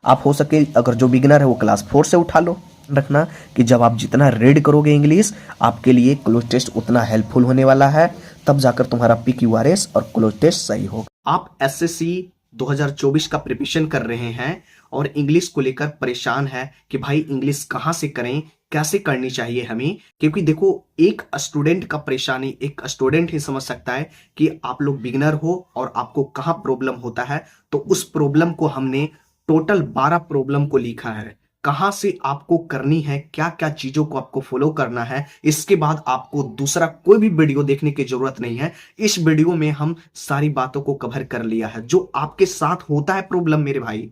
आप हो सके अगर जो बिगिनर है वो क्लास 4 से उठा लो। रखना कि जब आप जितना रीड करोगे इंग्लिश, आपके लिए क्लोज टेस्ट उतना हेल्पफुल होने वाला है, तब जाकर तुम्हारा PQRS और क्लोज टेस्ट सही होगा। आप SSC 2024 का प्रिपरेशन कर रहे हैं और इंग्लिश को लेकर परेशान है कि भाई इंग्लिश कहाँ से करें, कैसे करनी चाहिए हमें। क्योंकि देखो, एक स्टूडेंट का परेशानी एक स्टूडेंट ही समझ सकता है कि आप लोग बिगिनर हो और आपको कहाँ प्रॉब्लम होता है। तो उस प्रॉब्लम को हमने टोटल 12 प्रॉब्लम को लिखा है, कहां से आपको करनी है, क्या क्या चीजों को आपको फॉलो करना है। इसके बाद आपको दूसरा कोई भी वीडियो देखने की जरूरत नहीं है। इस वीडियो में हम सारी बातों को कवर कर लिया है जो आपके साथ होता है प्रॉब्लम मेरे भाई।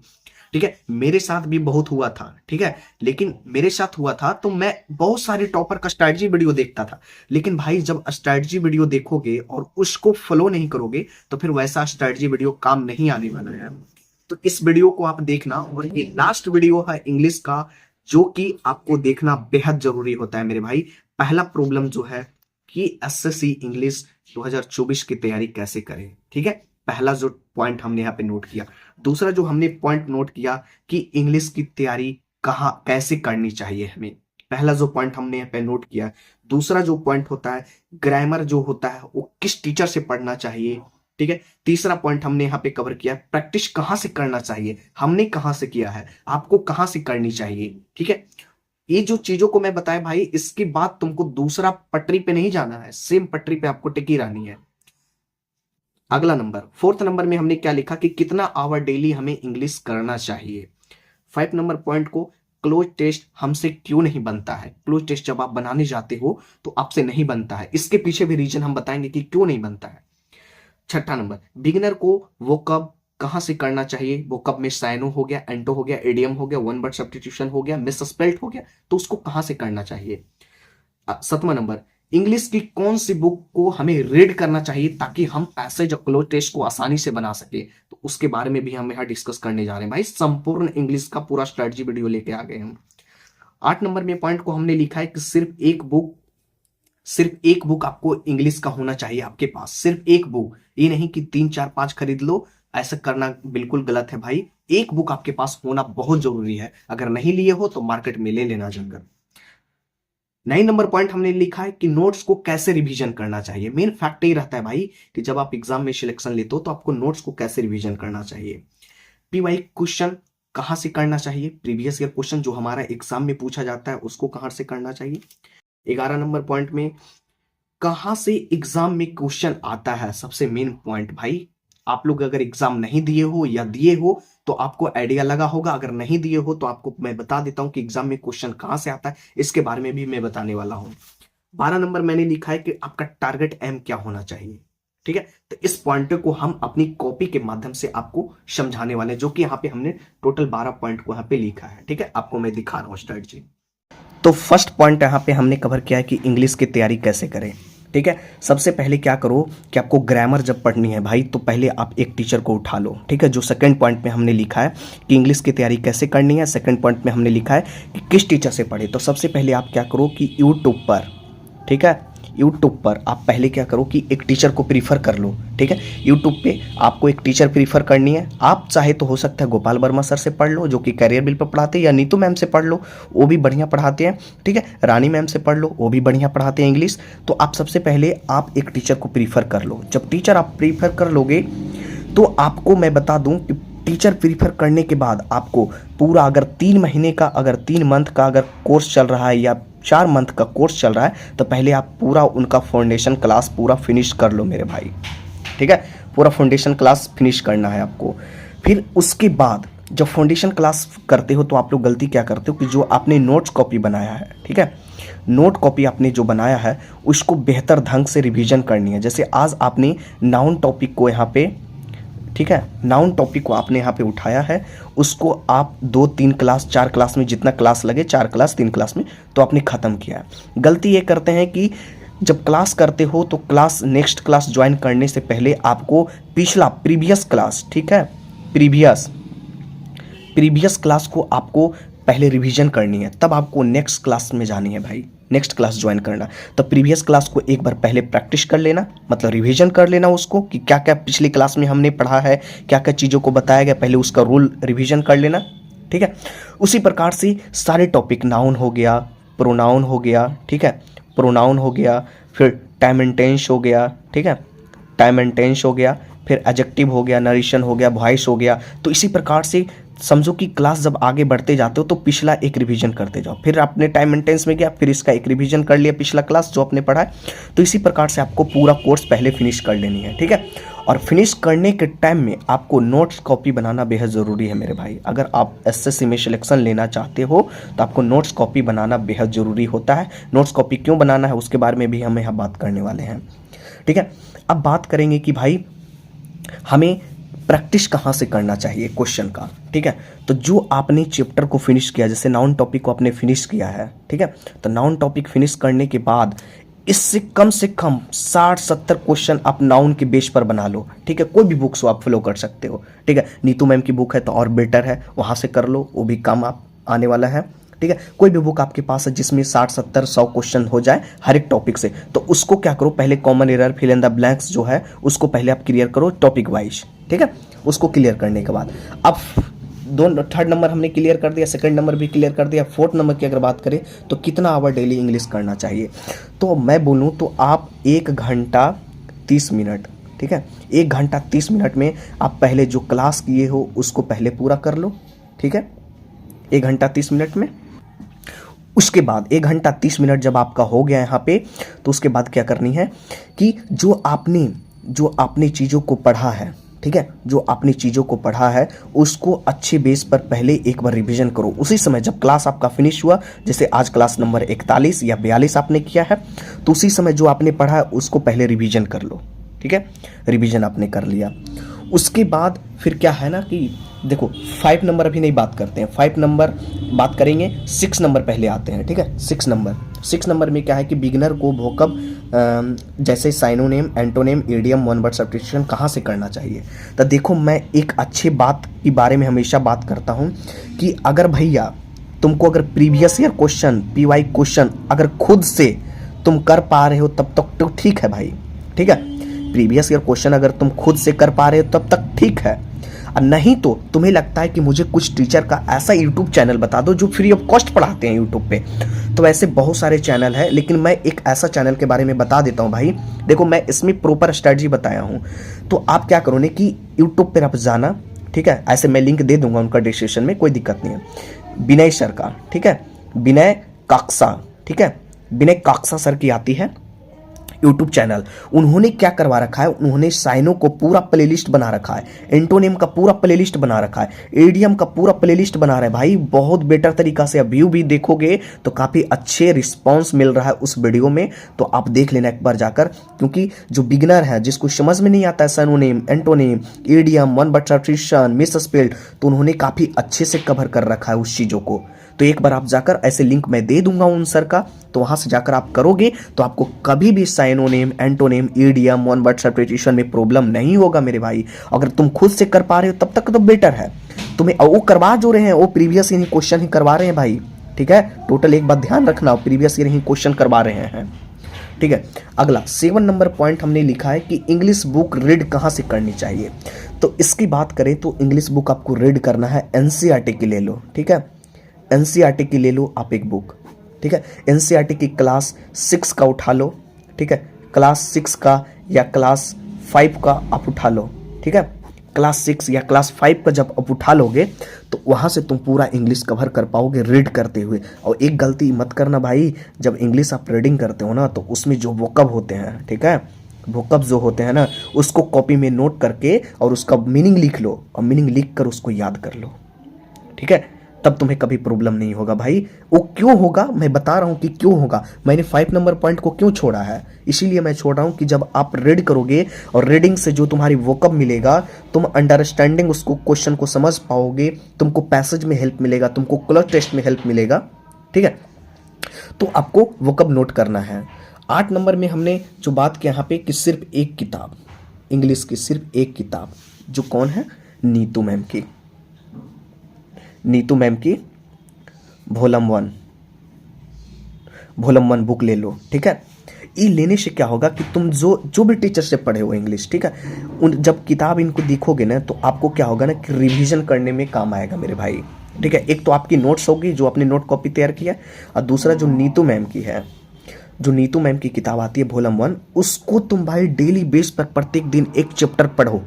ठीक है, मेरे साथ भी बहुत हुआ था। ठीक है, लेकिन मेरे साथ हुआ था तो मैं बहुत सारे टॉपर का स्ट्रैटेजी वीडियो देखता था। लेकिन भाई जब स्ट्रैटेजी वीडियो देखोगे और उसको फॉलो नहीं करोगे तो फिर वैसा स्ट्रैटेजी वीडियो काम नहीं आने वाला है। तो इस वीडियो को आप देखना, और ये लास्ट वीडियो है इंग्लिश का जो कि आपको देखना बेहद जरूरी होता है मेरे भाई। पहला प्रॉब्लम जो है कि SSC इंग्लिश 2024 की तैयारी कैसे करें। ठीक है, पहला जो पॉइंट हमने यहाँ पे नोट किया। दूसरा जो हमने पॉइंट नोट किया कि इंग्लिश की तैयारी कहाँ कैसे करनी चाहिए हमें। पहला जो पॉइंट हमने यहाँ पे नोट किया। दूसरा जो पॉइंट होता है ग्रामर जो होता है वो किस टीचर से पढ़ना चाहिए। ठीक है, तीसरा पॉइंट हमने यहाँ पे कवर किया, प्रैक्टिस कहां से करना चाहिए, हमने कहां से किया है, आपको कहां से करनी चाहिए। ठीक है, ये जो चीजों को मैं बताया भाई, इसके बाद तुमको दूसरा पटरी पे नहीं जाना है, सेम पटरी पे आपको टिकी रहनी है। अगला नंबर, फोर्थ नंबर में हमने क्या लिखा कि कितना आवर डेली हमें इंग्लिश करना चाहिए। 5 नंबर पॉइंट को, क्लोज टेस्ट हमसे क्यों नहीं बनता है। क्लोज टेस्ट जब आप बनाने जाते हो तो आपसे नहीं बनता है, इसके पीछे भी रीजन हम बताएंगे कि क्यों नहीं बनता है। छठा नंबर, बिगिनर को वो कब कहां से करना चाहिए। वो कब में साइनो हो गया, एंटो हो गया, एडियम हो गया, वन वर्ड सब्स्टिट्यूशन हो गया, मिसस्पेल्ट हो गया, तो उसको कहां से करना चाहिए। सातवां नंबर, इंग्लिश की कौन सी बुक को हमें रीड करना चाहिए ताकि हम पैसेज और क्लोज टेस्ट को आसानी से बना सके। तो उसके बारे में भी हम यहाँ डिस्कस करने जा रहे हैं भाई। संपूर्ण इंग्लिश का पूरा स्ट्रेटजी वीडियो लेके आ गए हम। 8 नंबर में पॉइंट को हमने लिखा है कि सिर्फ एक बुक आपको इंग्लिश का होना चाहिए आपके पास, सिर्फ एक बुक। ये नहीं कि 3 4 5 खरीद लो, ऐसा करना बिल्कुल गलत है भाई। एक बुक आपके पास होना बहुत जरूरी है, अगर नहीं लिए हो तो मार्केट में ले लेना जंगल। 9 नंबर पॉइंट हमने लिखा है कि नोट्स को कैसे रिवीजन करना चाहिए। मेन फैक्ट यही रहता है भाई कि जब आप एग्जाम में सिलेक्शन लेते हो तो आपको नोट्स को कैसे रिवीजन करना चाहिए। PY क्वेश्चन कहां से करना चाहिए, प्रीवियस ईयर क्वेश्चन जो हमारा एग्जाम में पूछा जाता है उसको कहां से करना चाहिए। 11 नंबर पॉइंट में कहां से एग्जाम में क्वेश्चन आता है, सबसे मेन पॉइंट भाई। आप लोग अगर एग्जाम नहीं दिए हो या दिए हो तो आपको आइडिया लगा होगा, अगर नहीं दिए हो तो आपको मैं बता देता हूं कि एग्जाम में क्वेश्चन कहां से आता है, इसके बारे में भी मैं बताने वाला हूं। 12 नंबर मैंने लिखा है कि आपका टारगेट एम क्या होना चाहिए। ठीक है, तो इस पॉइंट को हम अपनी कॉपी के माध्यम से आपको समझाने वाले हैं, जो कि यहाँ पे हमने टोटल 12 पॉइंट को यहाँ पे लिखा है। ठीक है, आपको मैं दिखा रहा हूँ स्ट्रेटजी। तो फर्स्ट पॉइंट यहाँ पे हमने कवर किया है कि इंग्लिश की तैयारी कैसे करें। ठीक है, सबसे पहले क्या करो कि आपको ग्रामर जब पढ़नी है भाई तो पहले आप एक टीचर को उठा लो। ठीक है, जो सेकंड पॉइंट में हमने लिखा है कि इंग्लिश की तैयारी कैसे करनी है, सेकंड पॉइंट में हमने लिखा है कि किस टीचर से पढ़े। तो सबसे पहले आप क्या करो कि यूट्यूब पर, ठीक है, यूट्यूब पर आप पहले क्या करो कि एक टीचर को प्रीफर कर लो। ठीक है, यूट्यूब पे आपको एक टीचर प्रीफर करनी है। आप चाहे तो हो सकता है गोपाल वर्मा सर से पढ़ लो जो कि करियर बिल पर पढ़ाते हैं, या नीतू मैम से पढ़ लो, वो भी बढ़िया पढ़ाते हैं। ठीक है, रानी मैम से पढ़ लो, वो भी बढ़िया पढ़ाते हैं इंग्लिश। तो आप सबसे पहले आप एक टीचर को प्रीफर कर लो। जब टीचर आप प्रीफर कर लोगे तो आपको मैं बता दूं कि टीचर प्रीफर करने के बाद आपको पूरा, अगर 3 महीने का, अगर 3 मंथ का अगर कोर्स चल रहा है या 4 मंथ का कोर्स चल रहा है तो पहले आप पूरा उनका फाउंडेशन क्लास पूरा फिनिश कर लो मेरे भाई। ठीक है, पूरा फाउंडेशन क्लास फिनिश करना है आपको। फिर उसके बाद जब फाउंडेशन क्लास करते हो तो आप लोग गलती क्या करते हो कि जो आपने नोट्स कॉपी बनाया है, ठीक है, नोट कॉपी आपने जो बनाया है उसको बेहतर ढंग से रिवीजन करनी है। जैसे आज आपने नाउन टॉपिक को यहाँ पे, ठीक है, नाउन टॉपिक को आपने यहाँ पे उठाया है, उसको आप 2 3 क्लास 4 क्लास में, जितना क्लास लगे 4 क्लास 3 क्लास में तो आपने ख़त्म किया है। गलती ये करते हैं कि जब क्लास करते हो तो क्लास, नेक्स्ट क्लास ज्वाइन करने से पहले आपको पिछला प्रीवियस क्लास, ठीक है, प्रीवियस क्लास को आपको पहले रिवीजन करनी है, तब आपको नेक्स्ट क्लास में जानी है भाई, नेक्स्ट क्लास ज्वाइन करना। तो प्रीवियस क्लास को एक बार पहले प्रैक्टिस कर लेना, मतलब रिवीजन कर लेना उसको कि क्या क्या पिछली क्लास में हमने पढ़ा है, क्या क्या चीज़ों को बताया गया, पहले उसका रूल रिवीजन कर लेना। ठीक है। उसी प्रकार से सारे टॉपिक, नाउन हो गया, प्रोनाउन हो गया, ठीक है, प्रोनाउन हो गया, फिर टाइम एंड टेंस हो गया, ठीक है, टाइम एंड टेंस हो गया, फिर एडजेक्टिव हो गया, नरेशन हो गया, वॉइस हो गया। तो इसी प्रकार से समझो कि क्लास जब आगे बढ़ते जाते हो तो पिछला एक रिवीजन करते जाओ, फिर आपने टाइम एंड टेंस में गया, फिर इसका एक रिवीजन कर लिया, पिछला क्लास जो आपने पढ़ा है। तो इसी प्रकार से आपको पूरा कोर्स पहले फिनिश कर लेनी है, ठीक है। और फिनिश करने के टाइम में आपको नोट्स कॉपी बनाना बेहद ज़रूरी है मेरे भाई। अगर आप एसएससी में सिलेक्शन लेना चाहते हो तो आपको नोट्स कॉपी बनाना बेहद ज़रूरी होता है। नोट्स कॉपी क्यों बनाना है उसके बारे में भी हम यहाँ बात करने वाले हैं, ठीक है। अब बात करेंगे कि भाई हमें प्रैक्टिस कहाँ से करना चाहिए क्वेश्चन का, ठीक है। तो जो आपने चैप्टर को फिनिश किया, जैसे नाउन टॉपिक को आपने फिनिश किया है, ठीक है, तो नाउन टॉपिक फिनिश करने के बाद इससे कम 60-70 क्वेश्चन आप नाउन के बेस पर बना लो, ठीक है। कोई भी बुक्स आप फॉलो कर सकते हो, ठीक है। नीतू मैम की बुक है तो और बेटर है, वहाँ से कर लो, वो भी काम आप आने वाला है, ठीक है। कोई भी बुक आपके पास है जिसमें 60-70-100 क्वेश्चन हो जाए हर एक टॉपिक से, तो उसको क्या करो, पहले common error, fill in the blanks जो है उसको पहले आप क्लियर करो टॉपिक वाइज, ठीक है। उसको क्लियर करने के बाद अब थर्ड नंबर हमने क्लियर कर दिया, सेकंड नंबर भी क्लियर कर दिया, फोर्थ नंबर की अगर बात करें तो कितना आवर डेली इंग्लिश करना चाहिए। तो मैं बोलूँ तो आप 1 घंटा 30 मिनट, ठीक है, 1 घंटा 30 मिनट में आप पहले जो क्लास किए हो उसको पहले पूरा कर लो, ठीक है, 1 घंटा 30 मिनट में। उसके बाद 1 घंटा 30 मिनट जब आपका हो गया यहाँ पे, तो उसके बाद क्या करनी है कि जो आपने चीज़ों को पढ़ा है, ठीक है, जो आपने चीज़ों को पढ़ा है उसको अच्छे बेस पर पहले एक बार रिवीजन करो। उसी समय जब क्लास आपका फिनिश हुआ, जैसे आज क्लास नंबर 41 या 42 आपने किया है, तो उसी समय जो आपने पढ़ा है उसको पहले रिवीजन कर लो, ठीक है। रिवीजन आपने कर लिया, उसके बाद फिर क्या है ना कि देखो 5 नंबर अभी नहीं बात करते हैं, 5 नंबर बात करेंगे, 6 नंबर पहले आते हैं, ठीक है। 6 नंबर में क्या है कि बिगिनर को वोकब जैसे synonym, antonym, idiom, one word substitution कहाँ से करना चाहिए। तो देखो मैं एक अच्छी बात के बारे में हमेशा बात करता हूँ कि अगर भैया तुमको अगर previous year question, PY question अगर खुद से तुम कर पा रहे हो तब तक तो ठीक है भाई, ठीक है। प्रीवियस ईयर क्वेश्चन अगर तुम खुद से कर पा रहे हो तब तक ठीक है, और नहीं तो तुम्हें लगता है कि मुझे कुछ टीचर का ऐसा यूट्यूब चैनल बता दो जो फ्री ऑफ कॉस्ट पढ़ाते हैं यूट्यूब पे, तो ऐसे बहुत सारे चैनल है, लेकिन मैं एक ऐसा चैनल के बारे में बता देता हूँ भाई। देखो मैं इसमें प्रॉपर स्ट्रेटजी बताया हूँ, तो आप क्या करो ना कि यूट्यूब पर आप जाना, ठीक है, ऐसे मैं लिंक दे दूंगा उनका डिस्क्रिप्शन में, कोई दिक्कत नहीं है। विनय सर का, ठीक है, विनय काक्सा, ठीक है, विनय काक्सा सर की आती है यूट्यूब चैनल। उन्होंने क्या करवा रखा है, उन्होंने साइनो को पूरा प्लेलिस्ट बना रखा है, एंटोनिम का पूरा प्लेलिस्ट बना रखा है, एडियम का पूरा प्लेलिस्ट बना रहा है भाई, बहुत बेटर तरीका से। व्यू भी देखोगे तो काफ़ी अच्छे रिस्पॉन्स मिल रहा है उस वीडियो में, तो आप देख लेना एक बार जाकर, क्योंकि जो बिगिनर है जिसको समझ में नहीं आता है synonym, antonym, idiom, one word substitution, misspelled, तो उन्होंने काफ़ी अच्छे से कवर कर रखा है उस चीज़ों को। तो एक बार आप जाकर, ऐसे लिंक मैं दे दूंगा उन सर का, तो वहां से जाकर आप करोगे तो आपको कभी भी synonym, antonym, idiom, one word substitution में प्रॉब्लम नहीं होगा मेरे भाई। अगर तुम खुद से कर पा रहे हो तब तक तो बेटर है। तुम्हें वो करवा जो रहे हैं वो प्रीवियस ईयर ही क्वेश्चन ही करवा रहे हैं भाई, ठीक है। टोटल एक बात ध्यान रखना, प्रीवियस ईयर ही क्वेश्चन करवा रहे हैं, ठीक है। अगला 7 नंबर पॉइंट हमने लिखा है कि इंग्लिश बुक रीड कहाँ से करनी चाहिए। तो इसकी बात करें तो इंग्लिश बुक आपको रीड करना है एनसीईआरटी की ले लो, ठीक है, एनसीईआरटी की ले लो आप एक बुक, ठीक है। एनसीईआरटी की क्लास 6 का उठा लो, ठीक है, क्लास 6 का या क्लास 5 का आप उठा लो, ठीक है। क्लास 6 या क्लास 5 का जब आप उठा लोगे तो वहाँ से तुम पूरा इंग्लिश कवर कर पाओगे रीड करते हुए। और एक गलती मत करना भाई, जब इंग्लिश आप रीडिंग करते हो ना तो उसमें जो वोकब होते हैं, ठीक है, वोकब जो होते हैं ना उसको कॉपी में नोट करके और उसका मीनिंग लिख लो, और मीनिंग लिख कर उसको याद कर लो, ठीक है, तब तुम्हें कभी प्रॉब्लम नहीं होगा भाई। वो क्यों होगा मैं बता रहा हूं कि क्यों होगा। मैंने 5 नंबर पॉइंट को क्यों छोड़ा है, इसीलिए मैं छोड़ रहा हूं कि जब आप रीड करोगे और रीडिंग से जो तुम्हारी वोकब मिलेगा, तुम अंडरस्टैंडिंग उसको क्वेश्चन को समझ पाओगे, तुमको पैसेज में हेल्प मिलेगा, तुमको क्लर टेस्ट में हेल्प मिलेगा, ठीक है। तो आपको वोकब नोट करना है। 8 नंबर में हमने जो बात की यहाँ पे कि सिर्फ एक किताब, इंग्लिश की सिर्फ एक किताब, जो कौन है, नीतू मैम की, नीतू मैम की वॉल्यूम 1 बुक ले लो, ठीक है। ये लेने से क्या होगा कि तुम जो भी टीचर से पढ़े हो इंग्लिश, ठीक है, उन जब किताब इनको देखोगे ना तो आपको क्या होगा ना कि रिवीजन करने में काम आएगा मेरे भाई, ठीक है। एक तो आपकी नोट्स होगी जो आपने नोट कॉपी तैयार किया, और दूसरा जो नीतू मैम की है, जो नीतू मैम की किताब आती है वॉल्यूम 1, उसको तुम भाई डेली बेस पर प्रत्येक दिन एक चैप्टर पढ़ो।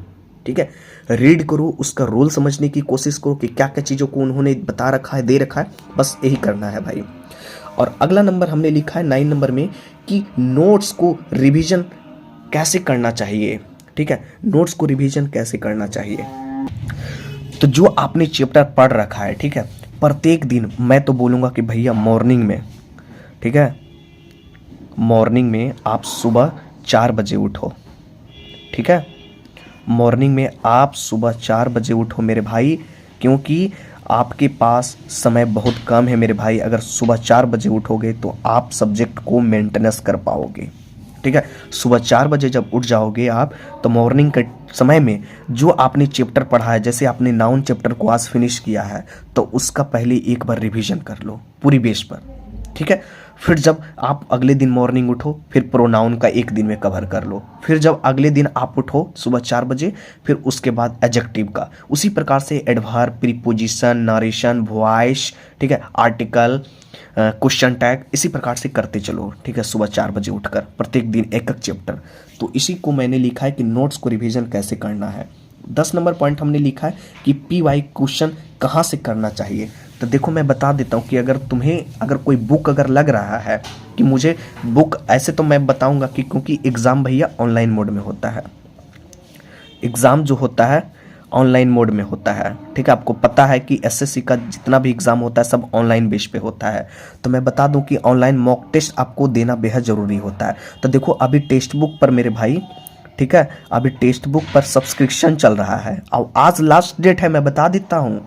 ठीक है, रीड करो, उसका रोल समझने की कोशिश करो कि क्या क्या चीज़ों को उन्होंने बता रखा है, दे रखा है, बस यही करना है भाई। और अगला नंबर हमने लिखा है 9 नंबर में कि नोट्स को रिवीजन कैसे करना चाहिए। ठीक है, नोट्स को रिवीजन कैसे करना चाहिए। तो जो आपने चैप्टर पढ़ रखा है, ठीक है, प्रत्येक दिन मैं तो बोलूँगा कि भैया मॉर्निंग में, ठीक है, मॉर्निंग में आप सुबह 4 बजे उठो। ठीक है, मॉर्निंग में आप सुबह 4 बजे उठो मेरे भाई, क्योंकि आपके पास समय बहुत कम है मेरे भाई। अगर सुबह 4 बजे उठोगे तो आप सब्जेक्ट को मेंटेनेंस कर पाओगे। ठीक है, सुबह 4 बजे जब उठ जाओगे आप, तो मॉर्निंग के समय में जो आपने चैप्टर पढ़ा है, जैसे आपने नाउन चैप्टर को आज फिनिश किया है, तो उसका पहले एक बार रिवीजन कर लो पूरी बेस पर। ठीक है, फिर जब आप अगले दिन मॉर्निंग उठो, फिर प्रोनाउन का एक दिन में कवर कर लो। फिर जब अगले दिन आप उठो सुबह 4 बजे, फिर उसके बाद एडजेक्टिव का, उसी प्रकार से एडवर्ब, प्रीपोजिशन, नरेशन, वॉइस, ठीक है, आर्टिकल, क्वेश्चन टैग, इसी प्रकार से करते चलो। ठीक है, सुबह 4 बजे उठकर प्रत्येक दिन एक एक चैप्टर। तो इसी को मैंने लिखा है कि नोट्स को रिवीजन कैसे करना है। 10 नंबर पॉइंट हमने लिखा है कि PY क्वेश्चन कहाँ से करना चाहिए। तो देखो मैं बता देता हूँ कि अगर कोई बुक अगर लग रहा है कि मुझे बुक, ऐसे तो मैं बताऊंगा कि क्योंकि एग्ज़ाम भैया ऑनलाइन मोड में होता है, एग्ज़ाम जो होता है ऑनलाइन मोड में होता है। ठीक है, आपको पता है कि SSC का जितना भी एग्ज़ाम होता है सब ऑनलाइन बेस पे होता है। तो मैं बता दूं कि ऑनलाइन मॉक टेस्ट आपको देना बेहद ज़रूरी होता है। तो देखो अभी टेक्स्ट बुक पर मेरे भाई, ठीक है, अभी टेक्स्ट बुक पर सब्सक्रिप्शन चल रहा है और आज लास्ट डेट है, मैं बता देता हूँ।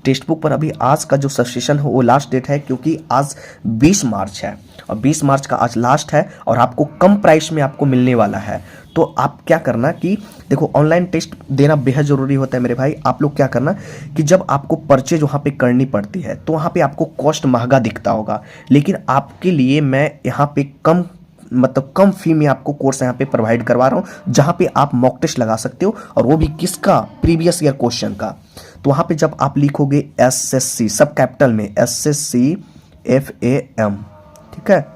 टेक्स्ट बुक पर अभी आज का जो सब्सक्रिप्शन है वो लास्ट डेट है, क्योंकि आज 20 मार्च है और 20 मार्च का आज लास्ट है और आपको कम प्राइस में आपको मिलने वाला है। तो आप क्या करना कि देखो ऑनलाइन टेस्ट देना बेहद ज़रूरी होता है मेरे भाई। आप लोग क्या करना कि जब आपको परचेज वहाँ पे करनी पड़ती है तो वहाँ पे आपको कॉस्ट महंगा दिखता होगा, लेकिन आपके लिए मैं यहाँ पे कम फी में आपको कोर्स यहाँ पे प्रोवाइड करवा रहा हूँ, जहाँ पे आप मॉक टेस्ट लगा सकते हो, और वो भी किसका, प्रीवियस ईयर क्वेश्चन का। तो वहाँ पे जब आप लिखोगे SSC सब कैपिटल में, SSC FAM, ठीक है,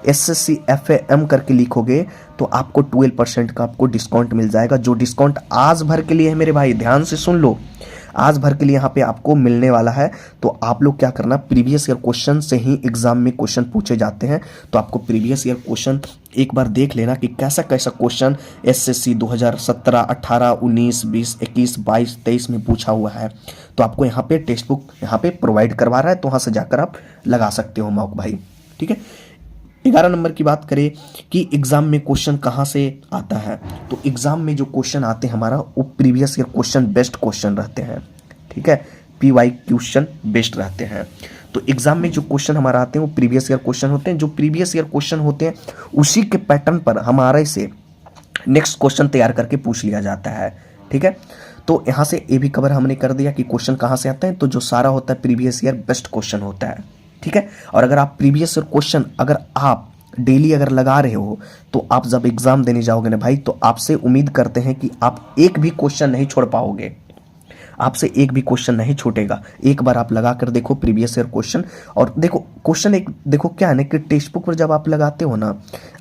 SSC FAM करके लिखोगे तो आपको 12% का आपको डिस्काउंट मिल जाएगा, जो डिस्काउंट आज भर के लिए है मेरे भाई, ध्यान से सुन लो, आज भर के लिए यहाँ पे आपको मिलने वाला है। तो आप लोग क्या करना, प्रीवियस ईयर क्वेश्चन से ही एग्जाम में क्वेश्चन पूछे जाते हैं, तो आपको प्रीवियस ईयर क्वेश्चन एक बार देख लेना कि कैसा कैसा क्वेश्चन SSC 2017, 18, 19, 20, 21, 22, 23 में पूछा हुआ है। तो आपको यहाँ पे टेक्स्ट बुक यहाँ पे प्रोवाइड करवा रहा है, तो वहाँ से जाकर आप लगा सकते हो मॉक भाई। ठीक है, 11 नंबर की बात करें कि एग्जाम में क्वेश्चन कहाँ से आता है, तो एग्जाम में जो क्वेश्चन आते हैं हमारा वो previous year question based question रहते हैं। ठीक है, PY क्वेश्चन बेस्ड रहते हैं। तो एग्जाम में जो क्वेश्चन हमारा आते हैं वो प्रीवियस ईयर क्वेश्चन होते हैं। जो प्रीवियस ईयर क्वेश्चन होते हैं उसी के पैटर्न पर हमारे से नेक्स्ट क्वेश्चन तैयार करके पूछ लिया जाता है। ठीक है, तो यहाँ से ये भी कवर हमने कर दिया कि क्वेश्चन कहाँ से आते हैं। तो जो सारा होता है प्रीवियस ईयर बेस्ट क्वेश्चन होता है। ठीक है, और अगर आप प्रीवियस ईयर क्वेश्चन अगर आप डेली अगर लगा रहे हो तो आप जब एग्जाम देने जाओगे ना भाई, तो आपसे उम्मीद करते हैं कि आप एक भी क्वेश्चन नहीं छोड़ पाओगे, आपसे एक भी क्वेश्चन नहीं छूटेगा। एक बार आप लगा कर देखो प्रीवियस ईयर क्वेश्चन, और देखो क्वेश्चन एक देखो क्या है ना कि टेक्स्ट बुक पर जब आप लगाते हो ना,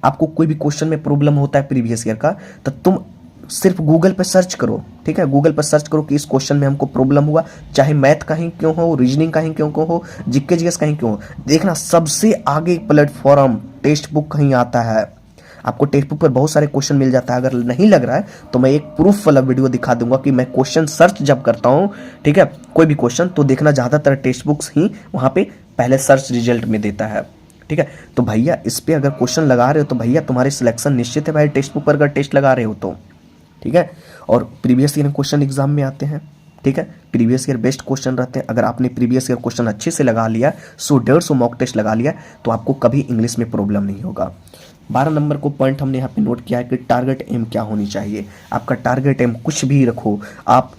आपको कोई भी क्वेश्चन में प्रॉब्लम होता है प्रीवियस ईयर का, तो तुम सिर्फ गूगल पर सर्च करो। ठीक है, गूगल पर सर्च करो कि इस क्वेश्चन में हमको प्रॉब्लम हुआ, चाहे मैथ का ही क्यों हो, रीजनिंग का ही क्यों हो, जीके जीएस का ही क्यों हो, देखना सबसे आगे प्लेटफॉर्म टेक्स्ट बुक कहीं आता है। आपको टेक्स्ट बुक पर बहुत सारे क्वेश्चन मिल जाता है। अगर नहीं लग रहा है तो मैं एक प्रूफ वाला वीडियो दिखा दूंगा कि मैं क्वेश्चन सर्च जब करता हूँ, ठीक है, कोई भी क्वेश्चन, तो देखना ज़्यादातर टेक्स्ट बुक्स ही वहाँ पे पहले सर्च रिजल्ट में देता है। ठीक है, तो भैया इस पर अगर क्वेश्चन लगा रहे हो तो भैया तुम्हारी सिलेक्शन निश्चित है भाई, टेक्स्ट बुक पर अगर टेस्ट लगा रहे हो तो। ठीक है, और प्रीवियस ईयर क्वेश्चन एग्जाम में आते हैं। ठीक है, प्रीवियस ईयर बेस्ट क्वेश्चन रहते हैं। अगर आपने प्रीवियस ईयर क्वेश्चन अच्छे से लगा लिया, 100-150 मॉक टेस्ट लगा लिया, तो आपको कभी इंग्लिश में प्रॉब्लम नहीं होगा। 12 नंबर को पॉइंट हमने यहाँ पे नोट किया है कि टारगेट एम क्या होनी चाहिए। आपका टारगेट एम कुछ भी रखो, आप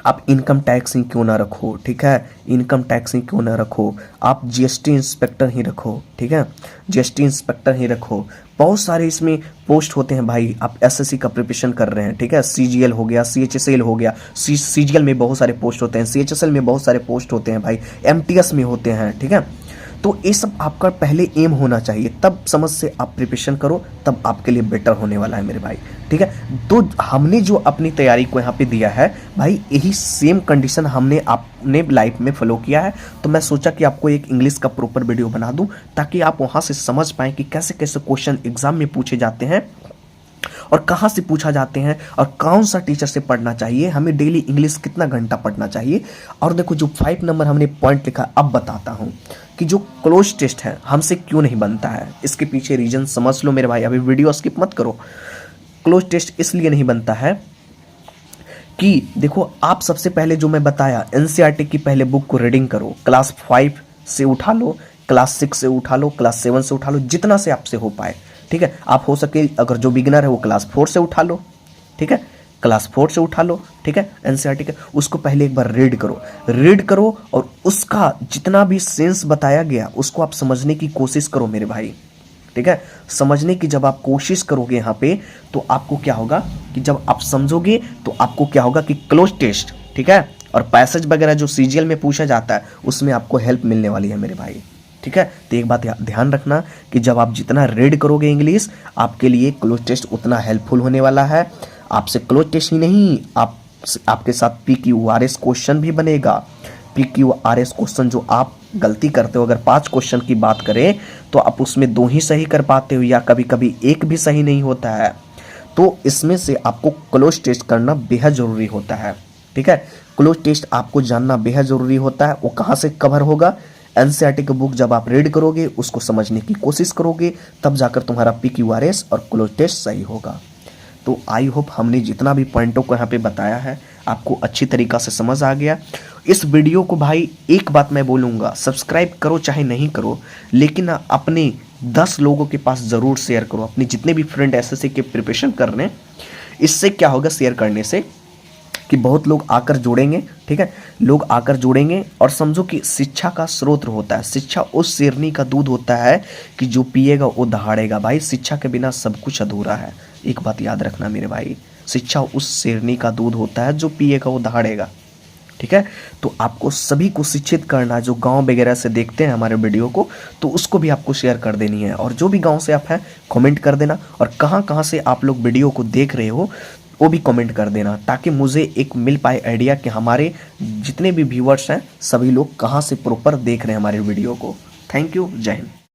आप इनकम टैक्सिंग क्यों ना रखो, ठीक है, इनकम टैक्सिंग क्यों ना रखो, आप जीएसटी इंस्पेक्टर ही रखो, ठीक है, जीएसटी इंस्पेक्टर ही रखो। बहुत सारे इसमें पोस्ट होते हैं भाई, आप एसएससी का प्रिपरेशन कर रहे हैं, ठीक है, सीजीएल हो गया, सीएचएसएल हो गया, सीजीएल में बहुत सारे पोस्ट होते हैं, सीएचएसएल में बहुत सारे पोस्ट होते हैं भाई, एमटीएस में होते हैं, ठीक है। तो ये सब आपका पहले एम होना चाहिए, तब समझ से आप प्रिपरेशन करो, तब आपके लिए बेटर होने वाला है मेरे भाई, ठीक है। तो हमने जो अपनी तैयारी को यहाँ पे दिया है भाई, यही सेम कंडीशन हमने आपने लाइफ में फॉलो किया है। तो मैं सोचा कि आपको एक इंग्लिश का प्रॉपर वीडियो बना दूं, ताकि आप वहाँ से समझ पाएँ कि कैसे कैसे क्वेश्चन एग्जाम में पूछे जाते हैं और कहाँ से पूछा जाते हैं और कौन सा टीचर से पढ़ना चाहिए, हमें डेली इंग्लिश कितना घंटा पढ़ना चाहिए। और देखो जो 5 नंबर हमने पॉइंट लिखा, अब बताता हूँ कि जो क्लोज टेस्ट है हमसे क्यों नहीं बनता है, इसके पीछे रीजन समझ लो मेरे भाई, अभी वीडियो स्किप मत करो। क्लोज टेस्ट इसलिए नहीं बनता है कि देखो, आप सबसे पहले जो मैं बताया एनसीईआरटी की पहले बुक को रीडिंग करो, क्लास 5 से उठा लो, क्लास 6 से उठा लो, क्लास 7 से उठा लो, जितना से आपसे हो पाए, ठीक है। आप हो सके अगर जो बिगिनर है वो क्लास 4 से उठा लो, ठीक है, क्लास 4 से उठा लो, ठीक है, एनसीईआरटी का उसको पहले एक बार रीड करो और उसका जितना भी सेंस बताया गया उसको आप समझने की कोशिश करो मेरे भाई, ठीक है। समझने की जब आप कोशिश करोगे यहाँ पे, तो आपको क्या होगा कि जब आप समझोगे तो आपको क्या होगा कि क्लोज टेस्ट, ठीक है, और पैसेज वगैरह जो सीजीएल में पूछा जाता है उसमें आपको हेल्प मिलने वाली है मेरे भाई, ठीक है। तो एक बात ध्यान रखना कि जब आप जितना रीड करोगे इंग्लिश, आपके लिए क्लोज टेस्ट उतना हेल्पफुल होने वाला है। आपसे क्लोज टेस्ट ही नहीं, आपके साथ PQRS क्वेश्चन भी बनेगा। PQRS क्वेश्चन जो आप गलती करते हो, अगर 5 क्वेश्चन की बात करें तो आप उसमें 2 ही सही कर पाते हो या कभी कभी 1 भी सही नहीं होता है। तो इसमें से आपको क्लोज टेस्ट करना बेहद ज़रूरी होता है, ठीक है। क्लोज टेस्ट आपको जानना बेहद ज़रूरी होता है। वो कहाँ से कवर होगा, एनसीईआरटी की बुक जब आप रीड करोगे, उसको समझने की कोशिश करोगे, तब जाकर तुम्हारा PQRS और क्लोज टेस्ट सही होगा। तो आई होप हमने जितना भी पॉइंटों को यहाँ पे बताया है आपको अच्छी तरीक़ा से समझ आ गया। इस वीडियो को भाई एक बात मैं बोलूँगा, सब्सक्राइब करो चाहे नहीं करो, लेकिन अपने 10 लोगों के पास ज़रूर शेयर करो, अपने जितने भी फ्रेंड एसएससी के प्रिपरेशन कर रहे हैं। इससे क्या होगा, शेयर करने से कि बहुत लोग आकर जुड़ेंगे, ठीक है, लोग आकर जुड़ेंगे। और समझो कि शिक्षा का स्रोत होता है, शिक्षा उस शेरनी का दूध होता है कि जो पिएगा वो दहाड़ेगा भाई। शिक्षा के बिना सब कुछ अधूरा है, एक बात याद रखना मेरे भाई, शिक्षा उस शेरनी का दूध होता है जो पिएगा वो दहाड़ेगा, ठीक है। तो आपको सभी को शिक्षित करना, जो गांव वगैरह से देखते हैं हमारे वीडियो को, तो उसको भी आपको शेयर कर देनी है। और जो भी गांव से आप हैं कमेंट कर देना, और कहाँ कहाँ से आप लोग वीडियो को देख रहे हो वो भी कमेंट कर देना, ताकि मुझे एक मिल पाए आइडिया कि हमारे जितने भी व्यूअर्स हैं सभी लोग कहाँ से प्रॉपर देख रहे हैं हमारे वीडियो को। थैंक यू, जय हिंद।